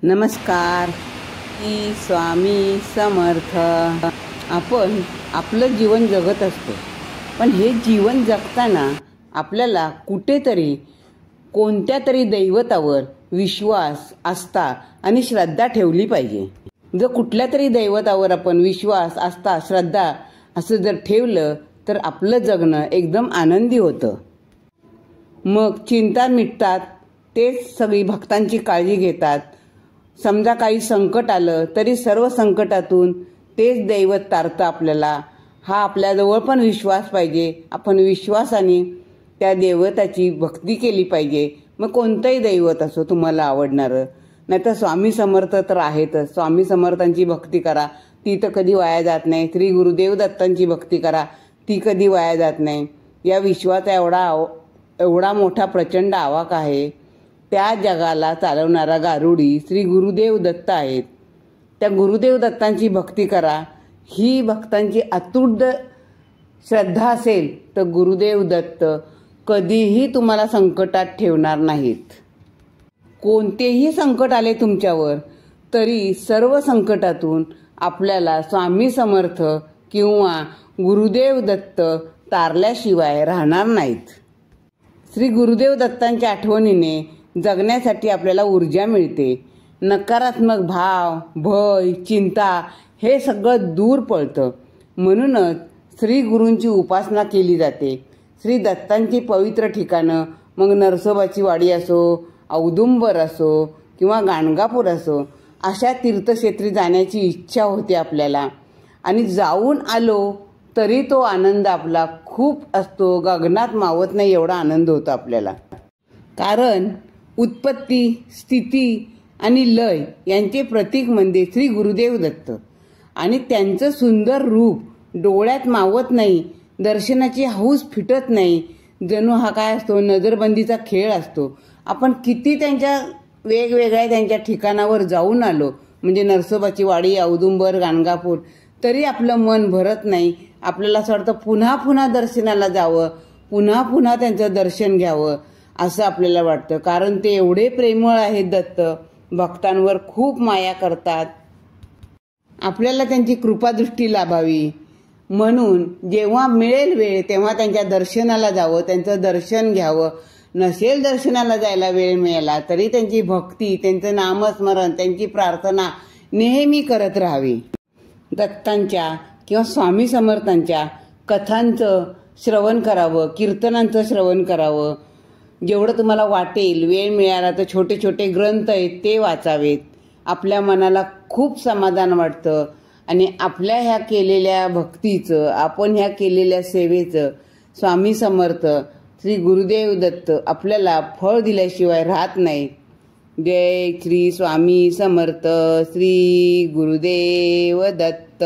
नमस्कार. मी स्वामी समर्थ. आपण आपलं जीवन जगत असतो, पण हे जीवन जगताना आपल्याला कुठेतरी कोणत्या तरी दैवतावर विश्वास, आस्था आणि श्रद्धा ठेवली पाहिजे. जर कुठल्या तरी दैवतावर आपण विश्वास, आस्था, श्रद्धा असं जर ठेवलं तर आपलं जगणं एकदम आनंदी होतं. मग चिंता मिटतात. तेच सगळी भक्तांची काळजी घेतात. समजा काही संकट आलं तरी सर्व संकटातून तेच दैवत तारतं आपल्याला. हा आपल्याजवळ पण विश्वास पाहिजे. आपण विश्वासाने त्या दैवताची भक्ती केली पाहिजे. मग कोणतंही दैवत असो तुम्हाला आवडणारं. नाहीतर स्वामी समर्थ तर आहेतच. स्वामी समर्थांची भक्ती करा, ती तर कधी वाया जात नाही. श्री गुरुदेव दत्तांची भक्ती करा, ती कधी वाया जात नाही. या विश्वाचा एवढा मोठा प्रचंड आवाक आहे. त्या जगाला चालवणारा गारुडी श्री गुरुदेव दत्त आहेत. त्या गुरुदेव दत्तांची भक्ती करा. ही भक्तांची अतूट श्रद्धा असेल तर गुरुदेव दत्त कधीही तुम्हाला संकटात ठेवणार नाहीत. कोणतेही संकट आले तुमच्यावर तरी सर्व संकटातून आपल्याला स्वामी समर्थ किंवा गुरुदेव दत्त तारल्याशिवाय राहणार नाहीत. श्री गुरुदेव दत्तांच्या आठवणीने जगण्यासाठी आपल्याला ऊर्जा मिळते. नकारात्मक भाव, भय, चिंता हे सगळं दूर पळतं. म्हणूनच श्री गुरूंची उपासना केली जाते. श्री दत्तांची पवित्र ठिकाणं, मग नरसोबाची वाडी असो, औदुंबर असो किंवा गाणगापूर असो, अशा तीर्थक्षेत्री जाण्याची इच्छा होते आपल्याला. आणि जाऊन आलो तरी तो आनंद आपला खूप असतो. गगनात मावत नाही एवढा आनंद होतो आपल्याला. कारण उत्पत्ती, स्थिती आणि लय यांचे प्रतीक म्हणजे श्री गुरुदेव दत्त. आणि त्यांचं सुंदर रूप डोळ्यात मावत नाही. दर्शनाची हौस फिटत नाही. जणू हा काय असतो, नजरबंदीचा खेळ असतो. आपण किती त्यांच्या वेगवेगळ्या त्यांच्या ठिकाणावर जाऊन आलो, म्हणजे नरसोबाची वाडी, औदुंबर, गाणगापूर, तरी आपलं मन भरत नाही. आपल्याला असं वाटतं पुन्हा पुन्हा दर्शनाला जावं, पुन्हा पुन्हा त्यांचं दर्शन घ्यावं असं आपल्याला वाटतं. कारण ते एवढे प्रेमळ आहेत दत्त. भक्तांवर खूप माया करतात. आपल्याला त्यांची कृपादृष्टी लाभावी म्हणून जेव्हा मिळेल वेळ तेव्हा त्यांच्या दर्शनाला जावं, त्यांचं दर्शन घ्यावं. नसेल दर्शनाला जायला वेळ मिळाला तरी त्यांची भक्ती, त्यांचं नामस्मरण, त्यांची प्रार्थना नेहमी करत राहावी. दत्तांच्या किंवा स्वामी समर्थांच्या कथांचं श्रवण करावं, कीर्तनांचं श्रवण करावं. जेवढं तुम्हाला वाटेल, वेळ मिळाला तर छोटे छोटे ग्रंथ आहेत ते वाचावेत. आपल्या मनाला खूप समाधान वाटतं. आणि आपल्या ह्या केलेल्या भक्तीचं, आपण ह्या केलेल्या सेवेचं स्वामी समर्थ श्री गुरुदेव दत्त आपल्याला फळ दिल्याशिवाय राहत नाही. जय श्री स्वामी समर्थ. श्री गुरुदेव दत्त.